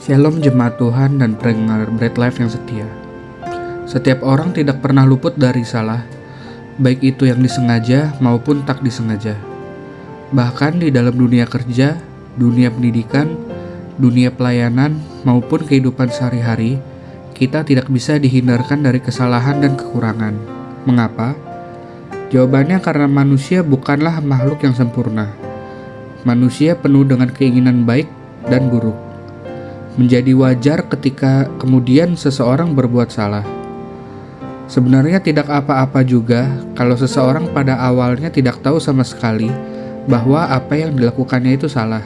Shalom jemaat Tuhan dan pendengar Bread Life yang setia. Setiap orang tidak pernah luput dari salah, baik itu yang disengaja maupun tak disengaja. Bahkan di dalam dunia kerja, dunia pendidikan, dunia pelayanan, maupun kehidupan sehari-hari, kita tidak bisa dihindarkan dari kesalahan dan kekurangan. Mengapa? Jawabannya karena manusia bukanlah makhluk yang sempurna. Manusia penuh dengan keinginan baik dan buruk. Menjadi wajar ketika kemudian seseorang berbuat salah. Sebenarnya tidak apa-apa juga kalau seseorang pada awalnya tidak tahu sama sekali bahwa apa yang dilakukannya itu salah,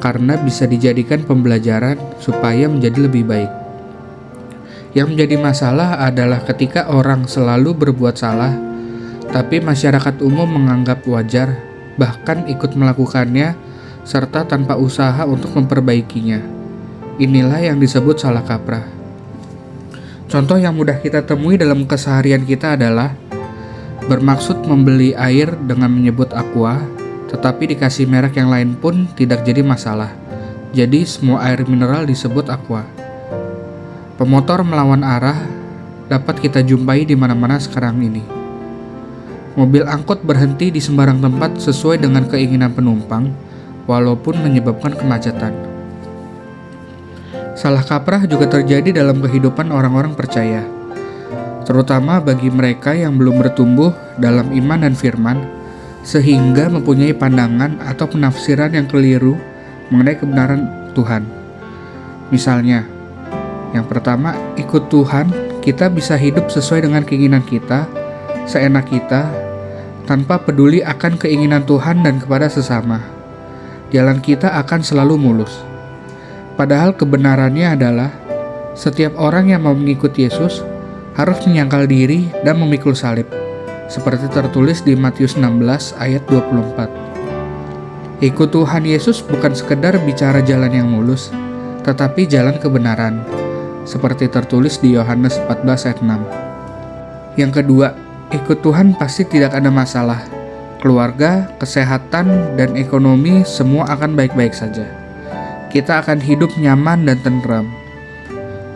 karena bisa dijadikan pembelajaran supaya menjadi lebih baik. Yang menjadi masalah adalah ketika orang selalu berbuat salah, tapi masyarakat umum menganggap wajar, bahkan ikut melakukannya, serta tanpa usaha untuk memperbaikinya. Inilah yang disebut salah kaprah. Contoh yang mudah kita temui dalam keseharian kita adalah bermaksud membeli air dengan menyebut aqua, tetapi dikasih merek yang lain pun tidak jadi masalah. Jadi semua air mineral disebut aqua. Pemotor melawan arah dapat kita jumpai di mana-mana sekarang ini. Mobil angkut berhenti di sembarang tempat sesuai dengan keinginan penumpang, walaupun menyebabkan kemacetan. Salah kaprah juga terjadi dalam kehidupan orang-orang percaya, terutama bagi mereka yang belum bertumbuh dalam iman dan firman, sehingga mempunyai pandangan atau penafsiran yang keliru mengenai kebenaran Tuhan. Misalnya, yang pertama, ikut Tuhan, kita bisa hidup sesuai dengan keinginan kita, seenak kita, tanpa peduli akan keinginan Tuhan dan kepada sesama. Jalan kita akan selalu mulus. Padahal kebenarannya adalah setiap orang yang mau mengikuti Yesus harus menyangkal diri dan memikul salib, seperti tertulis di Matius 16 ayat 24. Ikut Tuhan Yesus bukan sekedar bicara jalan yang mulus, tetapi jalan kebenaran, seperti tertulis di Yohanes 14 ayat 6. Yang kedua, ikut Tuhan pasti tidak ada masalah. Keluarga, kesehatan, dan ekonomi semua akan baik-baik saja. Kita akan hidup nyaman dan tenteram.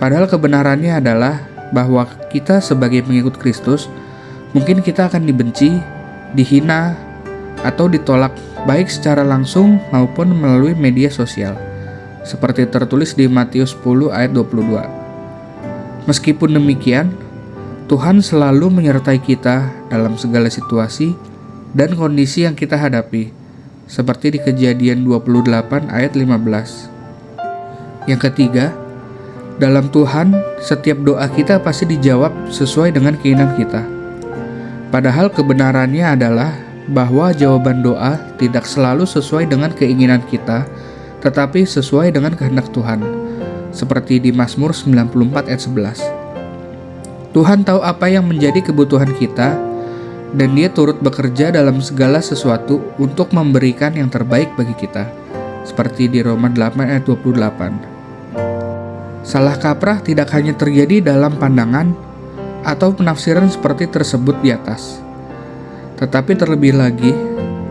Padahal kebenarannya adalah bahwa kita sebagai pengikut Kristus, mungkin kita akan dibenci, dihina, atau ditolak baik secara langsung maupun melalui media sosial, seperti tertulis di Matius 10 ayat 22. Meskipun demikian, Tuhan selalu menyertai kita dalam segala situasi dan kondisi yang kita hadapi, seperti di Kejadian 28 ayat 15. Yang ketiga, dalam Tuhan, setiap doa kita pasti dijawab sesuai dengan keinginan kita. Padahal kebenarannya adalah bahwa jawaban doa tidak selalu sesuai dengan keinginan kita, tetapi sesuai dengan kehendak Tuhan, seperti di Mazmur 94 ayat 11. Tuhan tahu apa yang menjadi kebutuhan kita, dan Dia turut bekerja dalam segala sesuatu untuk memberikan yang terbaik bagi kita, seperti di Roma 8 ayat 28. Salah kaprah tidak hanya terjadi dalam pandangan atau penafsiran seperti tersebut di atas, tetapi terlebih lagi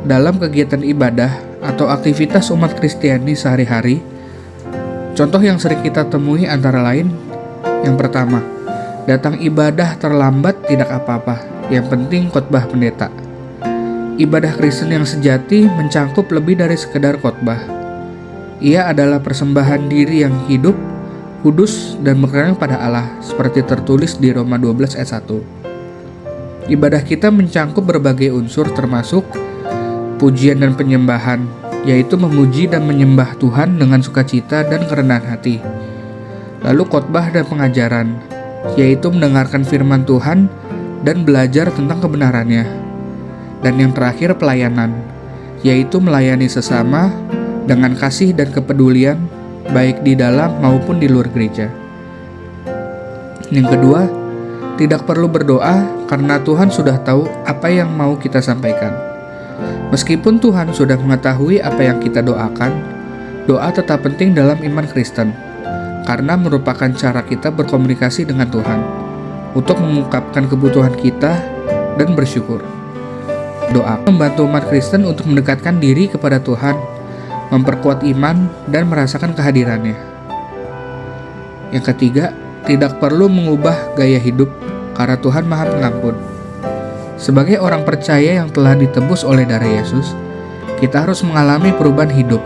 dalam kegiatan ibadah atau aktivitas umat Kristiani sehari-hari. Contoh yang sering kita temui antara lain, yang pertama, datang ibadah terlambat tidak apa-apa, yang penting khotbah pendeta. Ibadah Kristen yang sejati mencangkup lebih dari sekedar khotbah. Ia adalah persembahan diri yang hidup, kudus, dan berkenan pada Allah, seperti tertulis di Roma 12 ayat 1. Ibadah kita mencangkup berbagai unsur termasuk pujian dan penyembahan, yaitu memuji dan menyembah Tuhan dengan sukacita dan kerendahan hati. Lalu khotbah dan pengajaran, yaitu mendengarkan firman Tuhan dan belajar tentang kebenarannya. Dan yang terakhir, pelayanan, yaitu melayani sesama dengan kasih dan kepedulian, baik di dalam maupun di luar gereja. Yang kedua, tidak perlu berdoa karena Tuhan sudah tahu apa yang mau kita sampaikan. Meskipun Tuhan sudah mengetahui apa yang kita doakan, doa tetap penting dalam iman Kristen, karena merupakan cara kita berkomunikasi dengan Tuhan untuk mengungkapkan kebutuhan kita dan bersyukur. Doa membantu umat Kristen untuk mendekatkan diri kepada Tuhan, memperkuat iman, dan merasakan kehadirannya. Yang ketiga, tidak perlu mengubah gaya hidup karena Tuhan Maha Pengampun. Sebagai orang percaya yang telah ditebus oleh darah Yesus, kita harus mengalami perubahan hidup,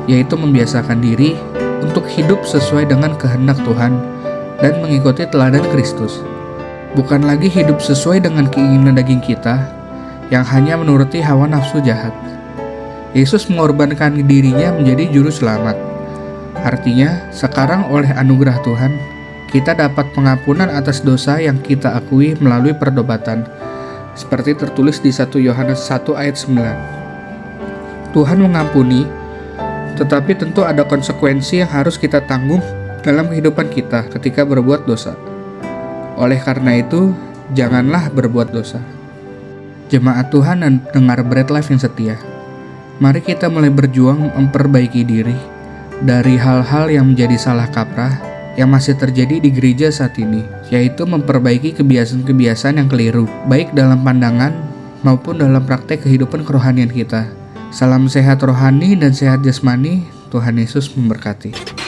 yaitu membiasakan diri untuk hidup sesuai dengan kehendak Tuhan dan mengikuti teladan Kristus. Bukan lagi hidup sesuai dengan keinginan daging kita yang hanya menuruti hawa nafsu jahat. Yesus mengorbankan dirinya menjadi juru selamat. Artinya, sekarang oleh anugerah Tuhan, kita dapat pengampunan atas dosa yang kita akui melalui pertobatan, seperti tertulis di 1 Yohanes 1 ayat 9. Tuhan mengampuni, tetapi tentu ada konsekuensi yang harus kita tanggung dalam kehidupan kita ketika berbuat dosa. Oleh karena itu, janganlah berbuat dosa. Jemaat Tuhan dan pendengar Bread Life yang setia, mari kita mulai berjuang memperbaiki diri dari hal-hal yang menjadi salah kaprah yang masih terjadi di gereja saat ini, yaitu memperbaiki kebiasaan-kebiasaan yang keliru, baik dalam pandangan maupun dalam praktek kehidupan kerohanian kita. Salam sehat rohani dan sehat jasmani, Tuhan Yesus memberkati.